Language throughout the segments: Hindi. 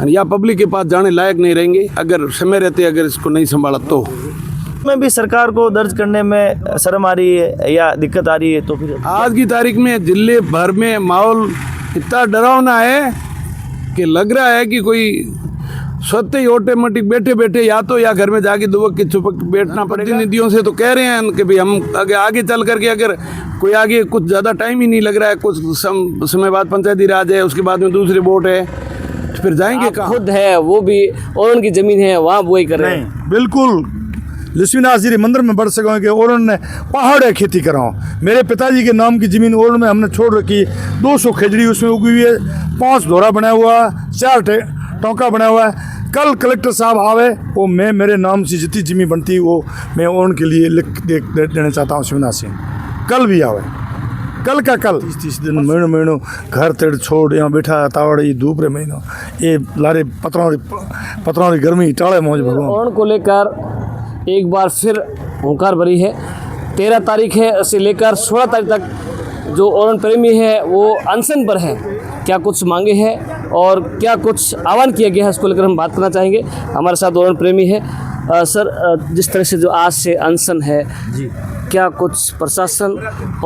या पब्लिक के पास जाने लायक नहीं रहेंगे अगर समय रहते अगर इसको नहीं संभाला तो। में भी सरकार को दर्ज करने में शर्म आ रही है या दिक्कत आ रही है, तो फिर आज की तारीख में जिले भर में माहौल इतना डरावना है कि लग रहा है कि कोई स्वतः ही ऑटोमेटिक बैठे बैठे या तो या घर में जाके दुबक के छुपक बैठना पड़ेगा। प्रतिनिधियों से तो कह रहे हैं कि भाई हम आगे चल करके अगर कोई आगे कुछ ज़्यादा टाइम ही नहीं लग रहा है, कुछ समय बाद पंचायती राज है, उसके बाद में दूसरे वोट है, तो फिर जाएंगे कहाँ? खुद है वो भी और उनकी ज़मीन है वहाँ बुआई कर रहे हैं। बिल्कुल लक्ष्मीनाथ जी मंदिर में बढ़ सको कि ओरण ने पहाड़ है खेती कराओ। मेरे पिताजी के नाम की ज़मीन ओरण में हमने छोड़ रखी, 200 खेजड़ी उसमें उगी हुई है, 5 धोरा बना हुआ, 4 टोंका बना हुआ है। कल कलेक्टर साहब आवे वो मैं मेरे नाम से जितनी ज़मीन बनती वो मैं ओरण के लिए लिख देना चाहता हूँ शिवनाथ सिंह। कल भी आवे, कल का कल 30 दिन महीनों घर तेड़ छोड़ यहाँ बैठा तावड़ ये धूप रे महीनों ये लारे पत्रों की गर्मी टाले मौज भगवान। ओरण को लेकर एक बार फिर हुंकार भरी है। 13 तारीख है से लेकर 16 तारीख तक जो ओरण प्रेमी है वो अनशन पर है। क्या कुछ मांगे हैं और क्या कुछ आह्वान किया गया है इसको लेकर हम बात करना चाहेंगे। हमारे साथ ओरण प्रेमी है। सर, जिस तरह से जो आज से अनशन है जी, क्या कुछ प्रशासन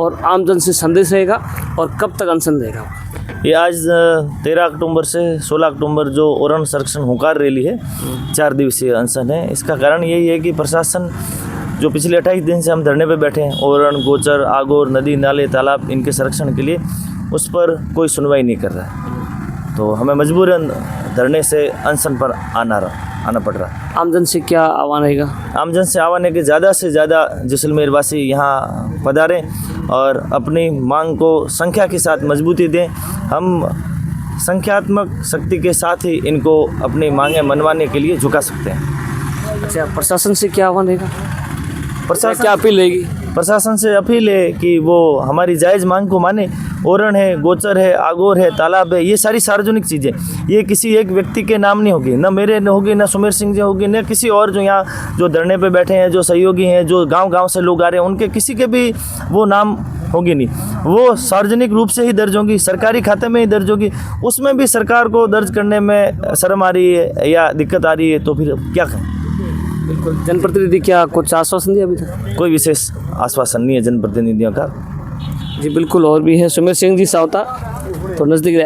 और आमजन से संदेश रहेगा और कब तक अनशन रहेगा? ये आज 13 अक्टूबर से 16 अक्टूबर जो ओरण संरक्षण हुंकार रैली है, 4 दिवसीय अनशन है। इसका कारण यही है कि प्रशासन जो पिछले 28 दिन से हम धरने पे बैठे हैं, ओरण, गोचर, आगोर, नदी नाले, तालाब इनके संरक्षण के लिए, उस पर कोई सुनवाई नहीं कर रहा है। तो हमें मजबूरन धरने से अनशन पर आना पड़ रहा है। आमजन से क्या आह्वान रहेगा? आमजन से आह्वान है कि ज़्यादा से ज़्यादा जैसलमेर वासी यहाँ पधारें और अपनी मांग को संख्या के साथ मजबूती दें। हम संख्यात्मक शक्ति के साथ ही इनको अपनी मांगें मनवाने के लिए झुका सकते हैं। अच्छा, प्रशासन से क्या आह्वान रहेगा? प्रशासन क्या अपील रहेगी? प्रशासन से अपील है कि वो हमारी जायज़ मांग को माने। ओरण है, गोचर है, आगोर है, तालाब है, ये सारी सार्वजनिक चीज़ें, ये किसी एक व्यक्ति के नाम नहीं होगी, न मेरे होगी, न सुमेर सिंह जी होगी, न किसी और जो यहाँ जो धरने पे बैठे हैं, जो सहयोगी हैं, जो गांव-गांव से लोग आ रहे हैं, उनके किसी के भी वो नाम होगी नहीं। वो सार्वजनिक रूप से ही दर्ज होगी, सरकारी खाते में ही दर्ज होगी। उसमें भी सरकार को दर्ज करने में शर्म आ रही है या दिक्कत आ रही है, तो फिर क्या करें? बिल्कुल। जनप्रतिनिधि क्या कुछ आश्वासन दिया अभी तक? कोई विशेष आश्वासन नहीं है जनप्रतिनिधियों का। जी बिल्कुल। और भी है सुमेर सिंह जी सावता, तो नज़दीक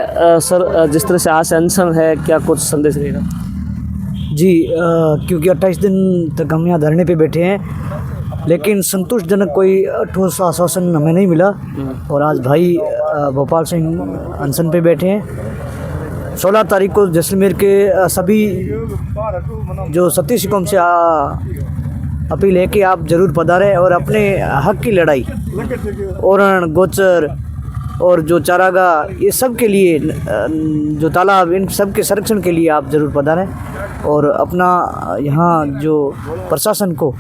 सर, जिस तरह से आज अनशन है, क्या कुछ संदेश रहेगा? जी, क्योंकि 28 दिन तक हम यहाँ धरने पे बैठे हैं, लेकिन संतोषजनक कोई ठोस आश्वासन हमें नहीं मिला। और आज भाई भोपाल सिंह अनशन पे बैठे हैं। 16 तारीख को जैसलमेर के सभी जो सतीशिकों से अपील है कि आप ज़रूर पधारें और अपने हक की लड़ाई, ओरण, गोचर और जो चारागाह, ये सब के लिए, जो तालाब, इन सब के संरक्षण के लिए आप ज़रूर पधारें और अपना यहाँ जो प्रशासन को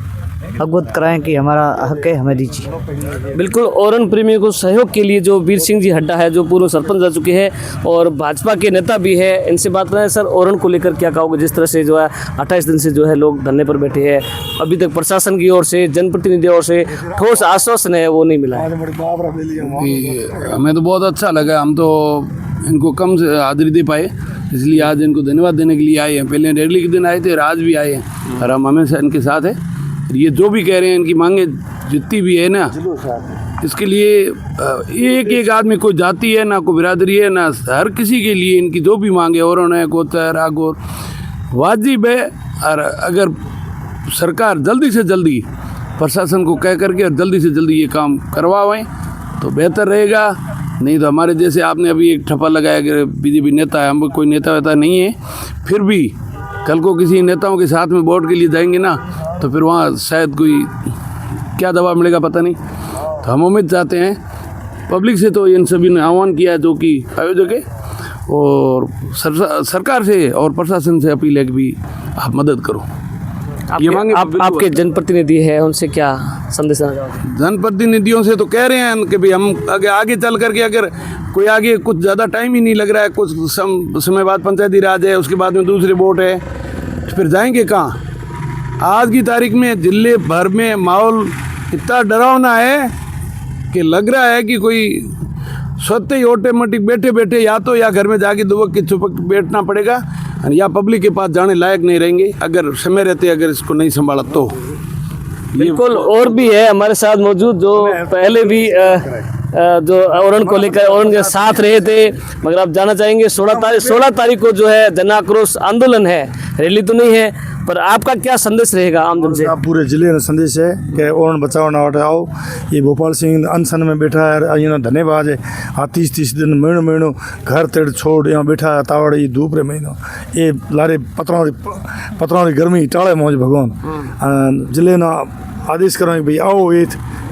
अवगत कराएं कि हमारा हक है, हमें दीजिए। बिल्कुल। ओरण प्रेमियों को सहयोग के लिए जो वीर सिंह जी हड्डा है, जो पूर्व सरपंच रह चुके हैं और भाजपा के नेता भी है, इनसे बात करें। सर, ओरण को लेकर क्या कहोगे? जिस तरह से जो है 28 दिन से जो है लोग धरने पर बैठे हैं, अभी तक प्रशासन की ओर से, जनप्रतिनिधियों ओर से ठोस आश्वासन है वो नहीं मिला है। हमें तो बहुत अच्छा लगा, हम तो इनको कम से हाजिरी दे पाए, इसलिए आज इनको धन्यवाद देने के लिए आए हैं। पहले रैली के दिन आए थे और आज भी आए हैं और हम हमेशा इनके साथ हैं। ये जो भी कह रहे हैं, इनकी मांगे जितनी भी है ना, इसके लिए एक आदमी, कोई जाति है ना, कोई बिरादरी है ना, हर किसी के लिए इनकी जो भी मांगे, ओरण है, गोचर, आगोर, वाजिब है। और अगर सरकार जल्दी से जल्दी प्रशासन को कह करके और जल्दी से जल्दी ये काम करवाएं तो बेहतर रहेगा। नहीं तो हमारे जैसे आपने अभी एक ठप्पा लगाया कि बीजेपी नेता है, हम कोई नेता वेता नहीं है, फिर भी कल को किसी नेताओं के साथ में वोट के लिए जाएंगे ना, तो फिर वहाँ शायद कोई क्या दबाव मिलेगा पता नहीं। तो हम उम्मीद चाहते हैं पब्लिक से, तो इन सभी ने आह्वान किया है जो कि आयोजक है, और सरकार से और प्रशासन से अपील है कि भी आप मदद करो। ये मांगे आपके जनप्रतिनिधि है, उनसे क्या संदेश देना चाहोगे? जनप्रतिनिधियों से तो कह रहे हैं कि भाई हम आगे चल करके अगर कोई आगे कुछ ज़्यादा टाइम ही नहीं लग रहा है, कुछ समय बाद पंचायती राज है, उसके बाद में दूसरे वोट है, तो फिर जाएंगे कहाँ? आज की तारीख में जिले भर में माहौल इतना डरावना है कि लग रहा है कि कोई स्वतः ही ऑटोमेटिक बैठे बैठे या तो या घर में जाके दुबक के छुपक बैठना पड़ेगा। या पब्लिक के पास जाने लायक नहीं रहेंगे अगर समय रहते अगर इसको नहीं संभाला तो। बिल्कुल। और भी है हमारे साथ मौजूद जो पहले भी जो औरण को लेकर औरण के साथ रहे थे, मगर आप जानना चाहेंगे 16 तारीख को जो है जन आक्रोश आंदोलन है, रैली तो नहीं है, पर आपका क्या संदेश रहेगा आमजन से? पूरे जिले में संदेश है कि औरण बचाओ ना हटाओ। ये भोपाल सिंह अनशन में बैठा है, ये धन्यवाद है। 30 दिन महीनों घर तेड़ छोड़ यहाँ बैठा है, तावड़ ये धूप रे महीनों ये लारे पत्रों री गर्मी टाले मौज भगवान जिले ना आदेश करो कि भाई आओ ये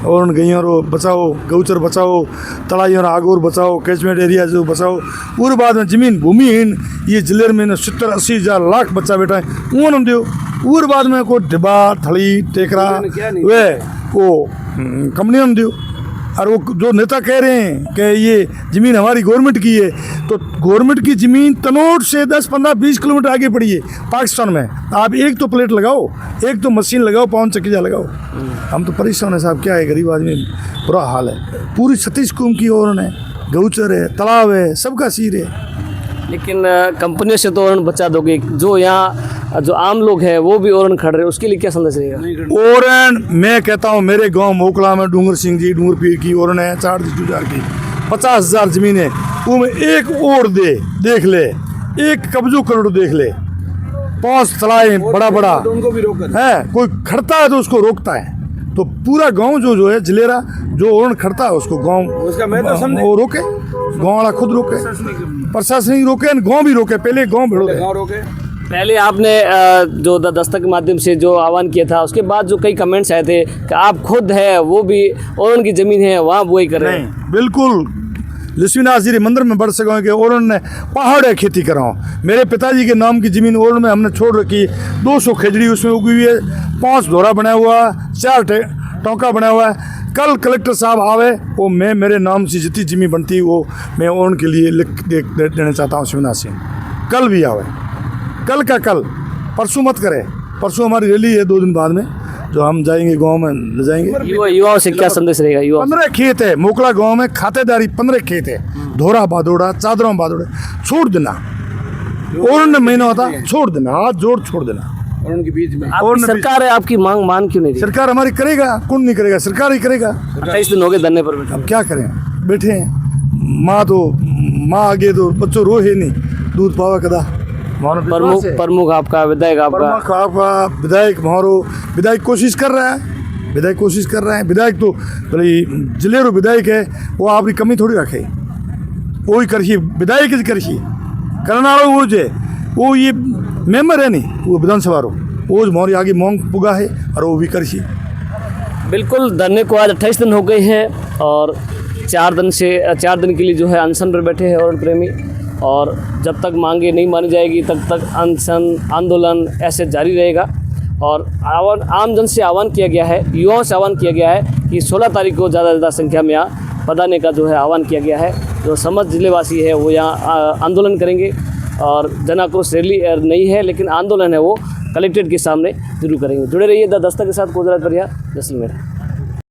औरण गैयों रो बचाओ, गौचर बचाओ, तड़ाइयों आगोर बचाओ, कैचमेंट एरिया जो बचाओ। पूरे बाद में जमीन भूमिहीन ये जिले में 70-80 हज़ार लाख बच्चा बैठा है वो न दो। पूरे बाद में कोई डिब्बा थड़ी टेकरा वे वो कंपनियों दो। और वो जो नेता कह रहे हैं कि ये ज़मीन हमारी गवर्नमेंट की है, तो गवर्नमेंट की ज़मीन तनोट से 10-15-20 किलोमीटर आगे पड़ी है पाकिस्तान में। आप एक तो प्लेट लगाओ, एक तो मशीन लगाओ, पाउन चक्कीजा लगाओ। हम तो परेशान है साहब, क्या है गरीब आदमी, बुरा हाल है। पूरी 36 कुम की औरण है, गौचर है, तालाब है, सबका सीर है। लेकिन कंपनियों से तो औरण बचा दोगे, जो यहाँ जो आम लोग हैं वो भी औरण खड़ रहे हैं, उसके लिए क्या संदेश रहेगा? औरण मैं कहता हूँ मेरे गांव मोकला में डूंगर सिंह जी डूंगर पीर की औरण है 4,000 की, 50,000 जमीन है। वो में एक ओर देख ले, एक कब्जो करोड़ देख ले, 5 तलाए बड़ा है, कोई खड़ता है तो उसको रोकता है। तो पूरा गांव जो है जिलेरा जो औरण खड़ता है उसको गांव वो रोके, गांव वाला खुद रोके, प्रशासनिक रोके, गांव भी रोके। पहले गांव भिड़ोगे। पहले आपने जो दस्तक के माध्यम से जो आह्वान किया था, उसके बाद जो कई कमेंट्स आए थे कि आप खुद है वो भी औरण की ज़मीन है वहाँ बुआई कर रहे हैं। बिल्कुल लक्ष्मीनाथ जी मंदिर में बढ़ सको कि औरण ने पहाड़ खेती कराओ। मेरे पिताजी के नाम की ज़मीन औरण में हमने छोड़ रखी, 200 खेजड़ी उसमें उगी हुई है, 5 धोरा बना हुआ, 4 टोंका बना हुआ है। कल कलेक्टर साहब आवे वो मैं मेरे नाम से जितनी ज़मीन बनती वो मैं औरण के लिए लिख देना चाहता हूँ शिवनाथ सिंह। कल भी आवे, कल का कल, परसों मत करे। परसों हमारी रैली है 2 दिन बाद में, जो हम जाएंगे गांव में ले जाएंगे। युवाओं से क्या संदेश रहेगा? युवा 15 खेत है मोकला गांव में, खातेदारी 15 खेत है, धोरा बादोड़ा, चादरों बादोड़ा, छोड़ देना। औरण महीना होता छोड़ देना, हाथ जोड़ छोड़ देना। औरण के बीच में आपकी सरकार है, आपकी मांग मान क्यों नहीं रही? सरकार हमारी करेगा, कौन नहीं करेगा, सरकार ही करेगा। 28 दिन हो गए धरने पर बैठे। अब क्या करें, बैठे हैं। माँ आगे तो बच्चों रो है नहीं, दूध पावा कदा। प्रमुख आपका विधायक आपका विधायक मारो विधायक कोशिश कर रहा है, विधायक तो भले जिलेरो विधायक है, वो आपकी कमी थोड़ी रखे, वो ही करिए विधायक ही करिए करना वो जे वो ये मेंबर है नहीं, वो विधानसभा रो वो हमारी आगे मांग पुगा है और वो भी करिए। बिल्कुल। धरने को आज 28 दिन हो गए हैं और 4 दिन के लिए जो है अनशन पर बैठे हैं औरण प्रेमी, और जब तक मांगे नहीं मानी जाएगी तब तक अनशन आंदोलन ऐसे जारी रहेगा। और आम जन से आह्वान किया गया है, युवाओं से आह्वान किया गया है कि 16 तारीख को ज़्यादा संख्या में यहाँ पधारने का जो है आह्वान किया गया है। जो समस्त जिलेवासी है वो यहाँ आंदोलन करेंगे, और जन आक्रोश रैली नहीं है लेकिन आंदोलन है वो कलेक्ट्रेट के सामने जरूर करेंगे। जुड़े रहिए द दस्तक के साथ, कोजराज परिया, जैसलमेर।